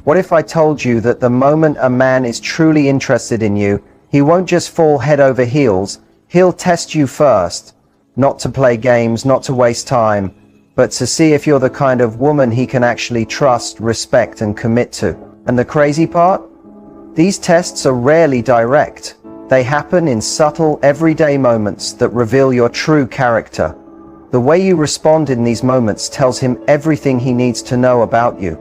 What if I told you that the moment a man is truly interested in you, he won't just fall head over heels, he'll test you first. Not to play games, not to waste time, but to see if you're the kind of woman he can actually trust, respect, and commit to. And the crazy part? These tests are rarely direct. They happen in subtle, everyday moments that reveal your true character. The way you respond in these moments tells him everything he needs to know about you.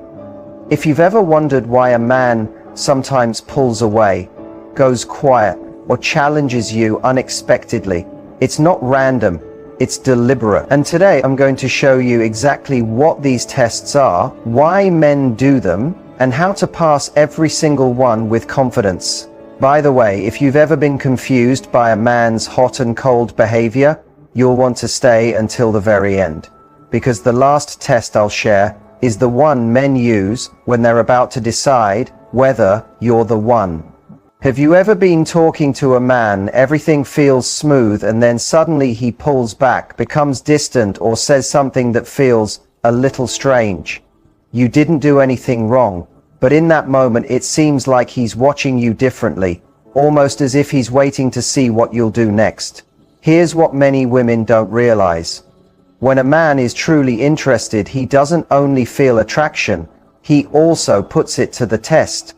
If you've ever wondered why a man sometimes pulls away, goes quiet, or challenges you unexpectedly, it's not random, it's deliberate. And today I'm going to show you exactly what these tests are, why men do them, and how to pass every single one with confidence. By the way, if you've ever been confused by a man's hot and cold behavior, you'll want to stay until the very end. Because the last test I'll share is the one men use when they're about to decide whether you're the one. Have you ever been talking to a man, everything feels smooth, and then suddenly he pulls back, becomes distant, or says something that feels a little strange? You didn't do anything wrong, but in that moment it seems like he's watching you differently, almost as if he's waiting to see what you'll do next. Here's what many women don't realize. When a man is truly interested, he doesn't only feel attraction, he also puts it to the test.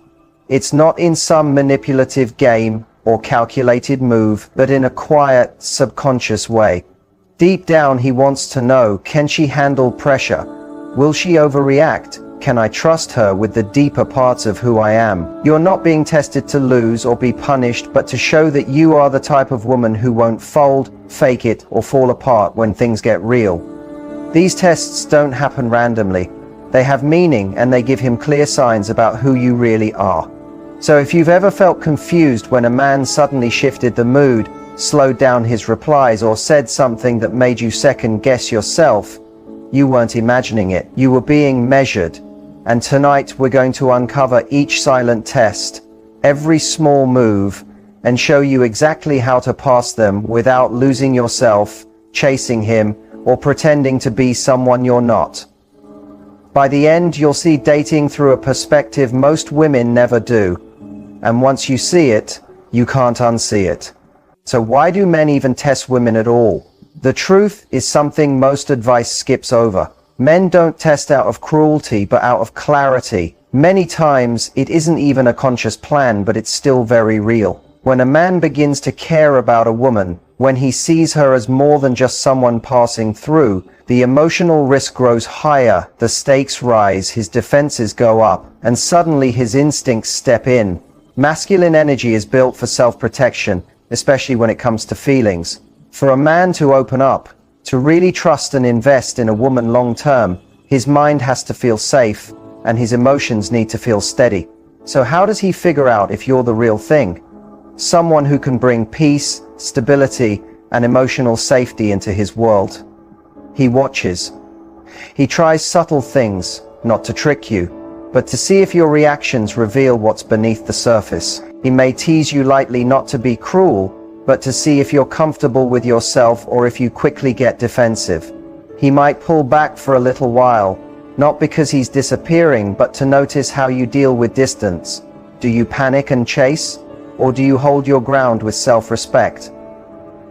It's not in some manipulative game or calculated move, but in a quiet, subconscious way. Deep down he wants to know, can she handle pressure? Will she overreact? Can I trust her with the deeper parts of who I am? You're not being tested to lose or be punished, but to show that you are the type of woman who won't fold, fake it, or fall apart when things get real. These tests don't happen randomly. They have meaning, and they give him clear signs about who you really are. So if you've ever felt confused when a man suddenly shifted the mood, slowed down his replies, or said something that made you second guess yourself, you weren't imagining it. You were being measured. And tonight we're going to uncover each silent test, every small move, and show you exactly how to pass them without losing yourself, chasing him, or pretending to be someone you're not. By the end, you'll see dating through a perspective most women never do. And once you see it, you can't unsee it. So why do men even test women at all? The truth is something most advice skips over. Men don't test out of cruelty, but out of clarity. Many times, it isn't even a conscious plan, but it's still very real. When a man begins to care about a woman, when he sees her as more than just someone passing through, the emotional risk grows higher, the stakes rise, his defenses go up, and suddenly his instincts step in. Masculine energy is built for self-protection, especially when it comes to feelings. For a man to open up, to really trust and invest in a woman long-term, his mind has to feel safe, and his emotions need to feel steady. So how does he figure out if you're the real thing? Someone who can bring peace, stability, and emotional safety into his world. He watches. He tries subtle things, not to trick you, but to see if your reactions reveal what's beneath the surface. He may tease you lightly, not to be cruel, but to see if you're comfortable with yourself or if you quickly get defensive. He might pull back for a little while, not because he's disappearing, but to notice how you deal with distance. Do you panic and chase, or do you hold your ground with self-respect?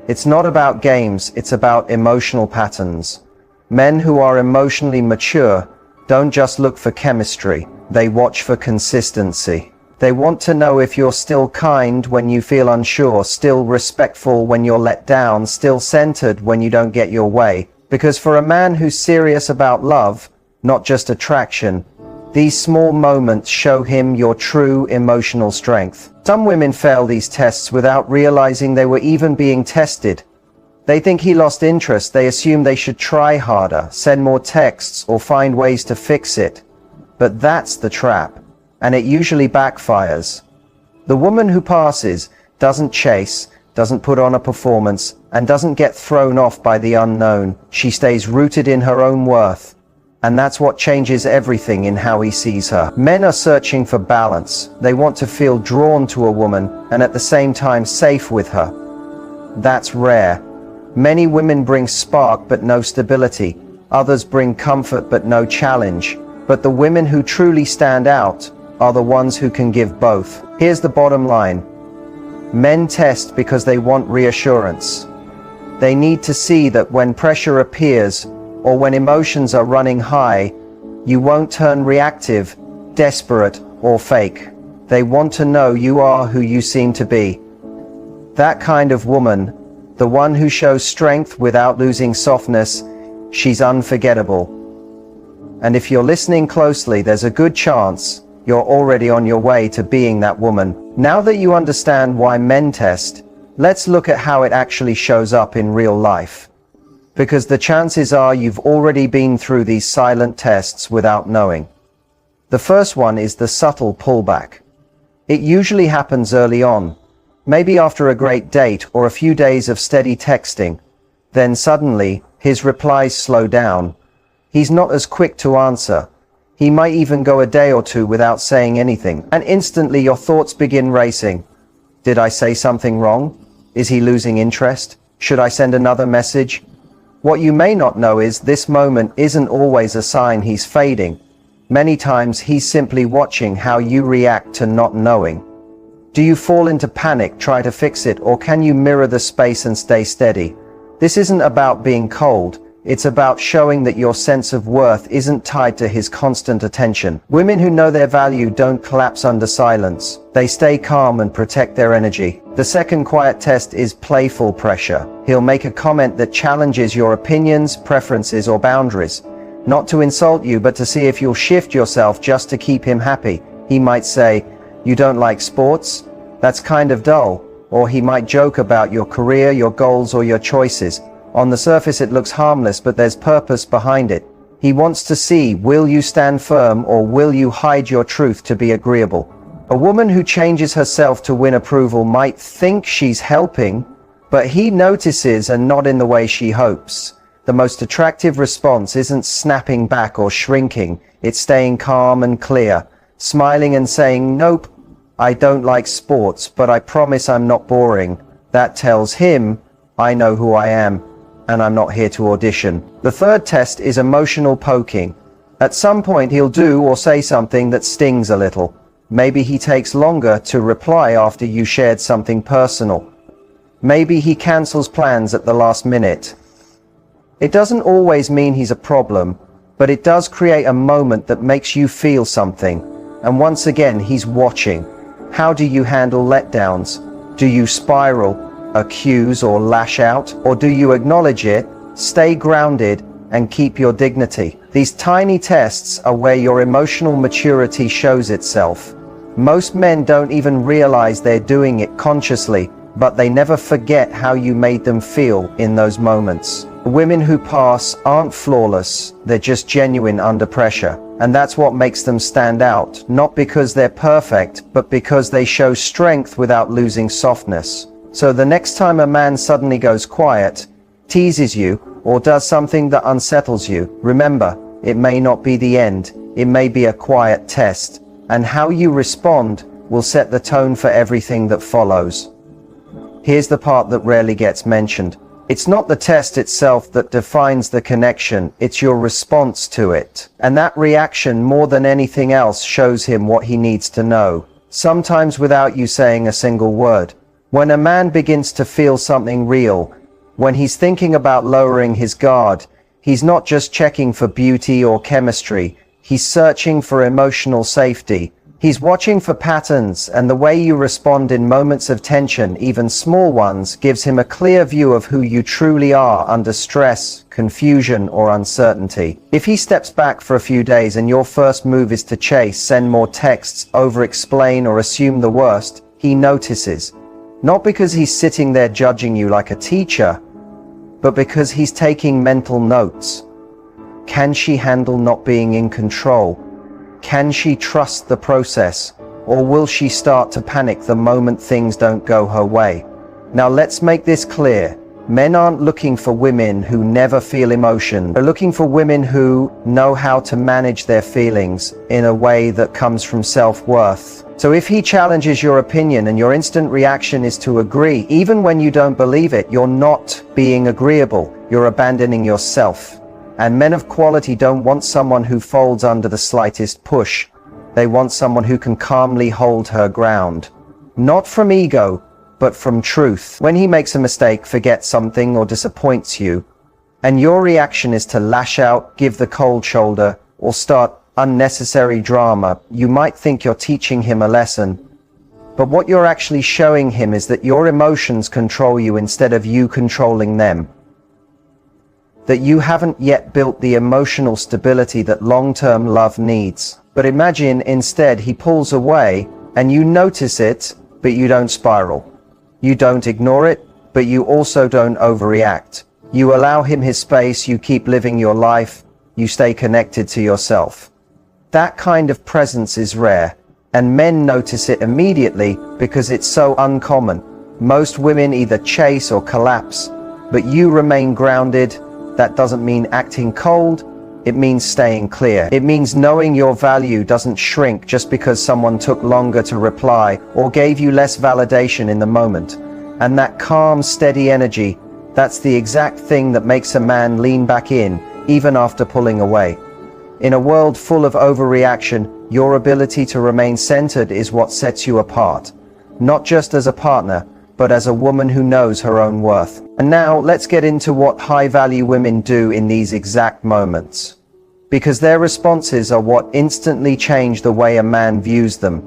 It's not about games, it's about emotional patterns. Men who are emotionally mature don't just look for chemistry, they watch for consistency. They want to know if you're still kind when you feel unsure, still respectful when you're let down, still centered when you don't get your way. Because for a man who's serious about love, not just attraction, these small moments show him your true emotional strength. Some women fail these tests without realizing they were even being tested. They think he lost interest, they assume they should try harder, send more texts, or find ways to fix it. But that's the trap, and it usually backfires. The woman who passes doesn't chase, doesn't put on a performance, and doesn't get thrown off by the unknown. She stays rooted in her own worth. And that's what changes everything in how he sees her. Men are searching for balance. They want to feel drawn to a woman and at the same time safe with her. That's rare. Many women bring spark but no stability. Others bring comfort but no challenge. But the women who truly stand out are the ones who can give both. Here's the bottom line. Men test because they want reassurance. They need to see that when pressure appears or when emotions are running high, you won't turn reactive, desperate, or fake. They want to know you are who you seem to be. That kind of woman, the one who shows strength without losing softness, she's unforgettable. And if you're listening closely, there's a good chance you're already on your way to being that woman. Now that you understand why men test, let's look at how it actually shows up in real life. Because the chances are you've already been through these silent tests without knowing. The first one is the subtle pullback. It usually happens early on, maybe after a great date or a few days of steady texting. Then suddenly, his replies slow down. He's not as quick to answer. He might even go a day or two without saying anything, and instantly your thoughts begin racing. Did I say something wrong? Is he losing interest? Should I send another message? What you may not know is this moment isn't always a sign he's fading. Many times he's simply watching how you react to not knowing. Do you fall into panic, try to fix it, or can you mirror the space and stay steady? This isn't about being cold. It's about showing that your sense of worth isn't tied to his constant attention. Women who know their value don't collapse under silence. They stay calm and protect their energy. The second quiet test is playful pressure. He'll make a comment that challenges your opinions, preferences, or boundaries. Not to insult you, but to see if you'll shift yourself just to keep him happy. He might say, "You don't like sports? That's kind of dull." Or he might joke about your career, your goals, or your choices. On the surface it looks harmless, but there's purpose behind it. He wants to see, will you stand firm or will you hide your truth to be agreeable? A woman who changes herself to win approval might think she's helping, but he notices, and not in the way she hopes. The most attractive response isn't snapping back or shrinking. It's staying calm and clear, smiling and saying, "Nope, I don't like sports, but I promise I'm not boring." That tells him, I know who I am, and I'm not here to audition. The third test is emotional poking. At some point he'll do or say something that stings a little. Maybe he takes longer to reply after you shared something personal. Maybe he cancels plans at the last minute. It doesn't always mean he's a problem, but it does create a moment that makes you feel something. And once again, he's watching. How do you handle letdowns? Do you spiral, accuse, or lash out? Or do you acknowledge it, stay grounded, and keep your dignity? These tiny tests are where your emotional maturity shows itself. Most men don't even realize they're doing it consciously, but they never forget how you made them feel in those moments. Women who pass aren't flawless, they're just genuine under pressure. And that's what makes them stand out, not because they're perfect, but because they show strength without losing softness. So the next time a man suddenly goes quiet, teases you, or does something that unsettles you, remember, it may not be the end, it may be a quiet test. And how you respond will set the tone for everything that follows. Here's the part that rarely gets mentioned. It's not the test itself that defines the connection, it's your response to it. And that reaction, more than anything else, shows him what he needs to know, sometimes without you saying a single word. When a man begins to feel something real, when he's thinking about lowering his guard, he's not just checking for beauty or chemistry, he's searching for emotional safety. He's watching for patterns, and the way you respond in moments of tension, even small ones, gives him a clear view of who you truly are under stress, confusion, or uncertainty. If he steps back for a few days and your first move is to chase, send more texts, over-explain, or assume the worst, he notices. Not because he's sitting there judging you like a teacher, but because he's taking mental notes. Can she handle not being in control? Can she trust the process, or will she start to panic the moment things don't go her way? Now let's make this clear. Men aren't looking for women who never feel emotion. They're looking for women who know how to manage their feelings in a way that comes from self-worth. So if he challenges your opinion and your instant reaction is to agree, even when you don't believe it, you're not being agreeable. You're abandoning yourself. And men of quality don't want someone who folds under the slightest push. They want someone who can calmly hold her ground. Not from ego, but from truth. When he makes a mistake, forgets something, or disappoints you, and your reaction is to lash out, give the cold shoulder, or start unnecessary drama, you might think you're teaching him a lesson. But what you're actually showing him is that your emotions control you instead of you controlling them. That you haven't yet built the emotional stability that long-term love needs. But imagine instead he pulls away and you notice it, but you don't spiral. You don't ignore it, but you also don't overreact. You allow him his space, you keep living your life, you stay connected to yourself. That kind of presence is rare, and men notice it immediately because it's so uncommon. Most women either chase or collapse, but you remain grounded. That doesn't mean acting cold, it means staying clear. It means knowing your value doesn't shrink just because someone took longer to reply or gave you less validation in the moment. And that calm, steady energy, that's the exact thing that makes a man lean back in, even after pulling away. In a world full of overreaction, your ability to remain centered is what sets you apart. Not just as a partner, but as a woman who knows her own worth. And now let's get into what high-value women do in these exact moments. Because their responses are what instantly change the way a man views them.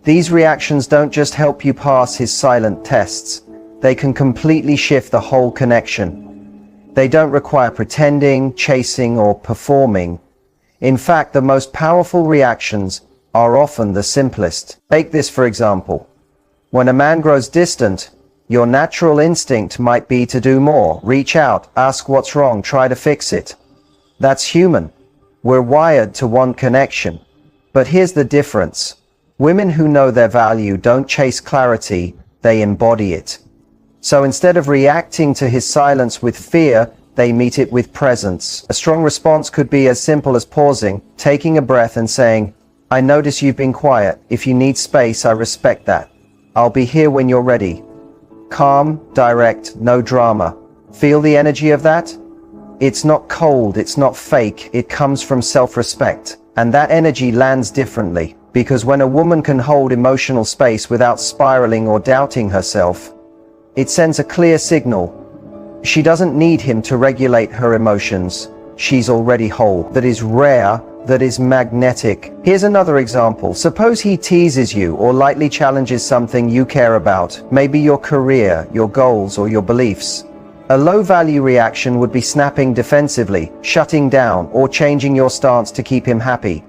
These reactions don't just help you pass his silent tests, they can completely shift the whole connection. They don't require pretending, chasing, or performing. In fact, the most powerful reactions are often the simplest. Take this for example. When a man grows distant, your natural instinct might be to do more, reach out, ask what's wrong, try to fix it. That's human. We're wired to want connection. But here's the difference. Women who know their value don't chase clarity, they embody it. So instead of reacting to his silence with fear, they meet it with presence. A strong response could be as simple as pausing, taking a breath and saying, "I notice you've been quiet. If you need space, I respect that. I'll be here when you're ready." Calm, direct, no drama. Feel the energy of that? It's not cold, it's not fake, it comes from self-respect. And that energy lands differently, because when a woman can hold emotional space without spiraling or doubting herself, it sends a clear signal. She doesn't need him to regulate her emotions. She's already whole. That is rare, that is magnetic. Here's another example. Suppose he teases you or lightly challenges something you care about, maybe your career, your goals, or your beliefs. A low-value reaction would be snapping defensively, shutting down, or changing your stance to keep him happy.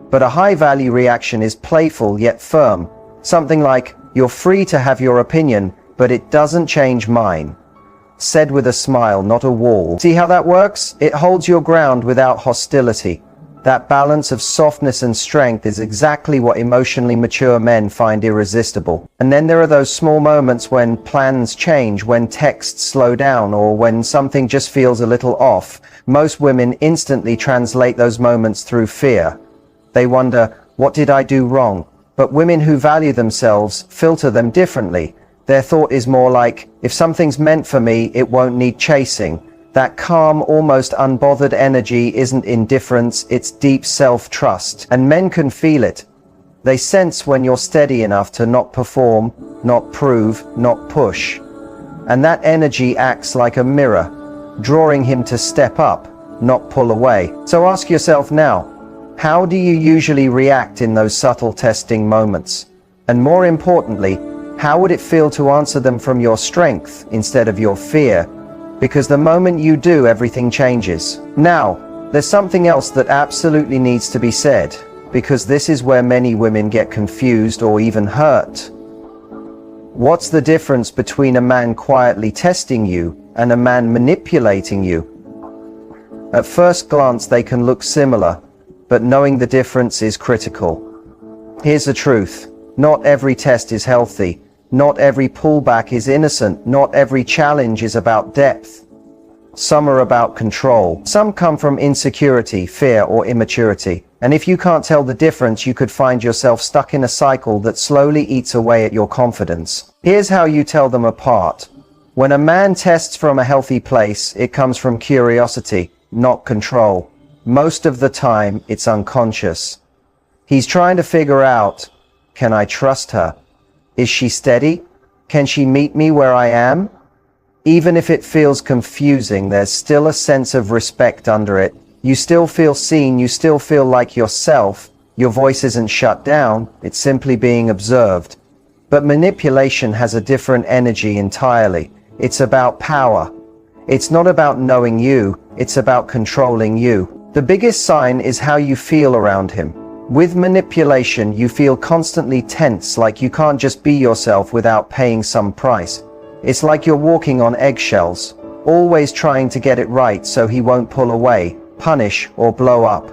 But a high-value reaction is playful yet firm. Something like, "You're free to have your opinion, but it doesn't change mine." Said with a smile, not a wall. See how that works? It holds your ground without hostility. That balance of softness and strength is exactly what emotionally mature men find irresistible. And then there are those small moments when plans change, when texts slow down, or when something just feels a little off. Most women instantly translate those moments through fear. They wonder, what did I do wrong? But women who value themselves filter them differently. Their thought is more like, if something's meant for me, it won't need chasing. That calm, almost unbothered energy isn't indifference, it's deep self-trust. And men can feel it. They sense when you're steady enough to not perform, not prove, not push. And that energy acts like a mirror, drawing him to step up, not pull away. So ask yourself now, how do you usually react in those subtle testing moments? And more importantly, how would it feel to answer them from your strength instead of your fear? Because the moment you do, everything changes. Now, there's something else that absolutely needs to be said, because this is where many women get confused or even hurt. What's the difference between a man quietly testing you and a man manipulating you? At first glance, they can look similar, but knowing the difference is critical. Here's the truth. Not every test is healthy. Not every pullback is innocent. Not every challenge is about depth. Some are about control. Some come from insecurity, fear, or immaturity. And if you can't tell the difference, you could find yourself stuck in a cycle that slowly eats away at your confidence. Here's how you tell them apart. When a man tests from a healthy place, it comes from curiosity, not control. Most of the time, it's unconscious. He's trying to figure out, can I trust her? Is she steady? Can she meet me where I am? Even if it feels confusing, there's still a sense of respect under it. You still feel seen, you still feel like yourself. Your voice isn't shut down, it's simply being observed. But manipulation has a different energy entirely. It's about power. It's not about knowing you, it's about controlling you. The biggest sign is how you feel around him. With manipulation, you feel constantly tense, like you can't just be yourself without paying some price. It's like you're walking on eggshells, always trying to get it right so he won't pull away, punish, or blow up.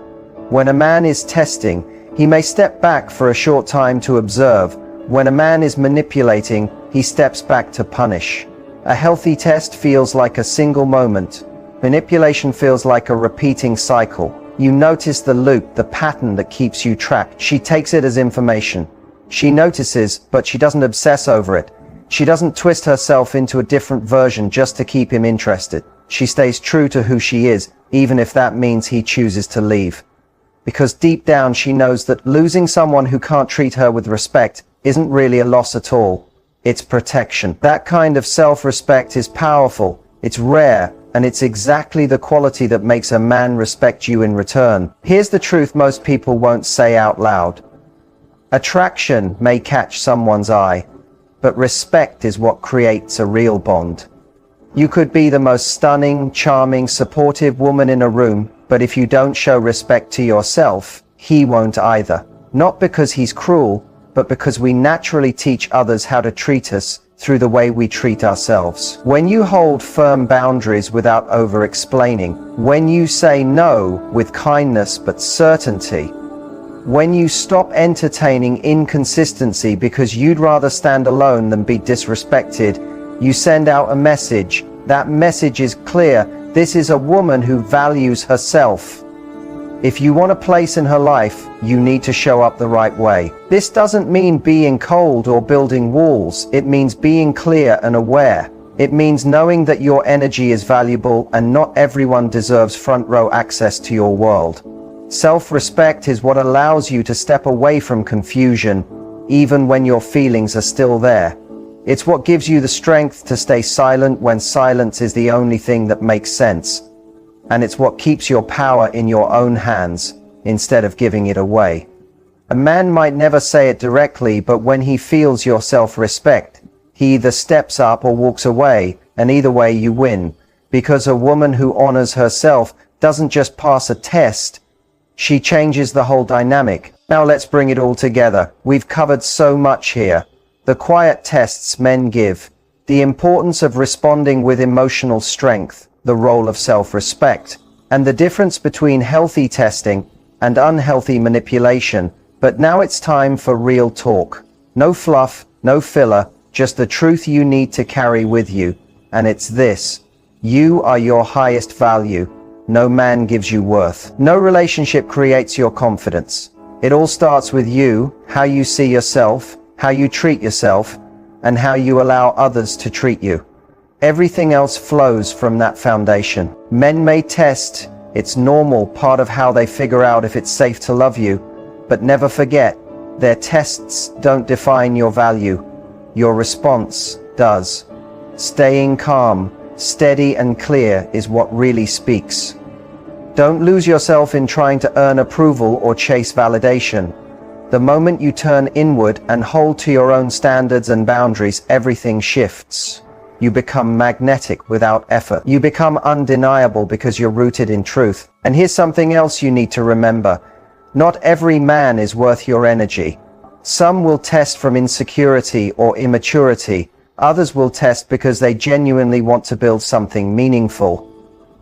When a man is testing, he may step back for a short time to observe. When a man is manipulating, he steps back to punish. A healthy test feels like a single moment. Manipulation feels like a repeating cycle. You notice the loop, the pattern that keeps you trapped. She takes it as information. She notices, but she doesn't obsess over it. She doesn't twist herself into a different version just to keep him interested. She stays true to who she is, even if that means he chooses to leave. Because deep down she knows that losing someone who can't treat her with respect isn't really a loss at all. It's protection. That kind of self-respect is powerful, it's rare, and it's exactly the quality that makes a man respect you in return. Here's the truth most people won't say out loud. Attraction may catch someone's eye, but respect is what creates a real bond. You could be the most stunning, charming, supportive woman in a room, but if you don't show respect to yourself, he won't either. Not because he's cruel, but because we naturally teach others how to treat us through the way we treat ourselves. When you hold firm boundaries without over-explaining, when you say no with kindness but certainty, when you stop entertaining inconsistency because you'd rather stand alone than be disrespected, you send out a message. That message is clear. This is a woman who values herself. If you want a place in her life, you need to show up the right way. This doesn't mean being cold or building walls. It means being clear and aware. It means knowing that your energy is valuable and not everyone deserves front row access to your world. Self-respect is what allows you to step away from confusion, even when your feelings are still there. It's what gives you the strength to stay silent when silence is the only thing that makes sense. And it's what keeps your power in your own hands, instead of giving it away. A man might never say it directly, but when he feels your self-respect, he either steps up or walks away, and either way you win. Because a woman who honors herself doesn't just pass a test, she changes the whole dynamic. Now let's bring it all together. We've covered so much here. The quiet tests men give, the importance of responding with emotional strength, the role of self-respect, and the difference between healthy testing and unhealthy manipulation. But now it's time for real talk. No fluff, no filler, just the truth you need to carry with you. And it's this: you are your highest value. No man gives you worth. No relationship creates your confidence. It all starts with you, how you see yourself, how you treat yourself, and how you allow others to treat you. Everything else flows from that foundation. Men may test, it's normal, part of how they figure out if it's safe to love you, but never forget, their tests don't define your value. Your response does. Staying calm, steady and clear is what really speaks. Don't lose yourself in trying to earn approval or chase validation. The moment you turn inward and hold to your own standards and boundaries, everything shifts. You become magnetic without effort. You become undeniable because you're rooted in truth. And here's something else you need to remember. Not every man is worth your energy. Some will test from insecurity or immaturity. Others will test because they genuinely want to build something meaningful.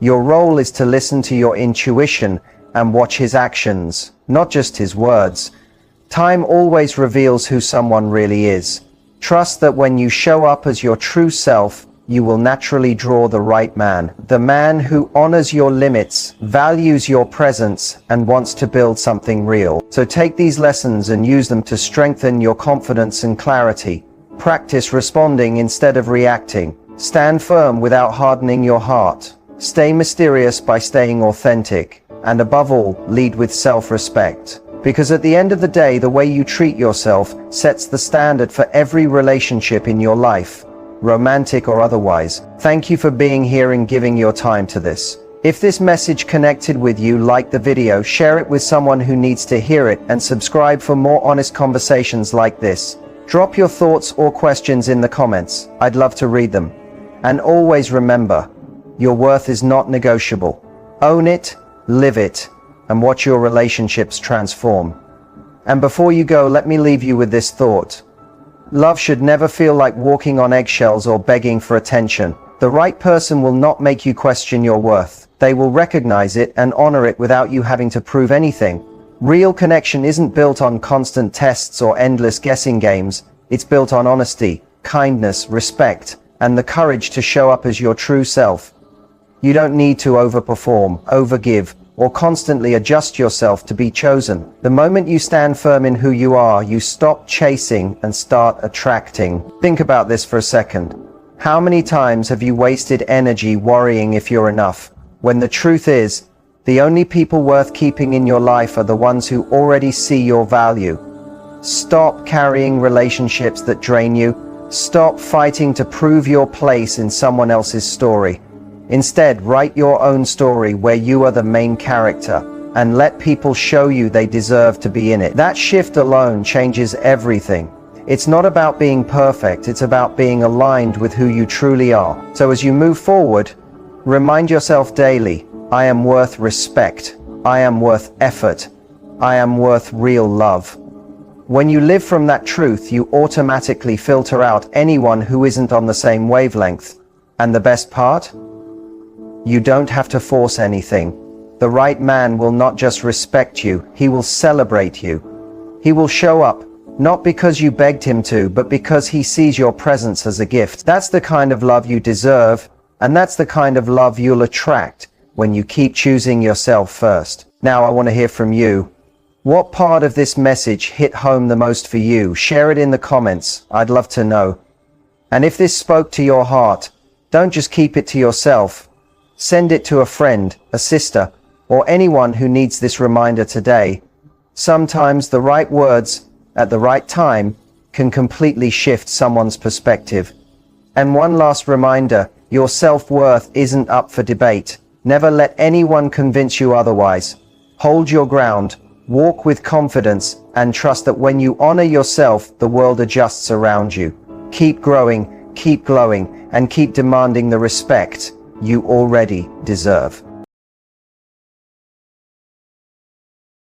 Your role is to listen to your intuition and watch his actions, not just his words. Time always reveals who someone really is. Trust that when you show up as your true self, you will naturally draw the right man. The man who honors your limits, values your presence, and wants to build something real. So take these lessons and use them to strengthen your confidence and clarity. Practice responding instead of reacting. Stand firm without hardening your heart. Stay mysterious by staying authentic. And above all, lead with self-respect. Because at the end of the day, the way you treat yourself sets the standard for every relationship in your life, romantic or otherwise. Thank you for being here and giving your time to this. If this message connected with you, like the video, share it with someone who needs to hear it, and subscribe for more honest conversations like this. Drop your thoughts or questions in the comments. I'd love to read them. And always remember, your worth is not negotiable. Own it, live it, and watch your relationships transform. And before you go, let me leave you with this thought. Love should never feel like walking on eggshells or begging for attention. The right person will not make you question your worth. They will recognize it and honor it without you having to prove anything. Real connection isn't built on constant tests or endless guessing games. It's built on honesty, kindness, respect, and the courage to show up as your true self. You don't need to overperform, overgive, or constantly adjust yourself to be chosen. The moment you stand firm in who you are, you stop chasing and start attracting. Think about this for a second. How many times have you wasted energy worrying if you're enough, when the truth is, the only people worth keeping in your life are the ones who already see your value? Stop carrying relationships that drain you. Stop fighting to prove your place in someone else's story. Instead, write your own story where you are the main character, and let people show you they deserve to be in it. That shift alone changes everything. It's not about being perfect, it's about being aligned with who you truly are. So as you move forward, remind yourself daily, I am worth respect, I am worth effort, I am worth real love. When you live from that truth, you automatically filter out anyone who isn't on the same wavelength. And the best part? You don't have to force anything. The right man will not just respect you, he will celebrate you. He will show up, not because you begged him to, but because he sees your presence as a gift. That's the kind of love you deserve, and that's the kind of love you'll attract when you keep choosing yourself first. Now I want to hear from you. What part of this message hit home the most for you? Share it in the comments. I'd love to know. And if this spoke to your heart, don't just keep it to yourself. Send it to a friend, a sister, or anyone who needs this reminder today. Sometimes the right words at the right time can completely shift someone's perspective. And one last reminder, your self-worth isn't up for debate. Never let anyone convince you otherwise. Hold your ground, walk with confidence, and trust that when you honor yourself, the world adjusts around you. Keep growing, keep glowing, and keep demanding the respect you already deserve.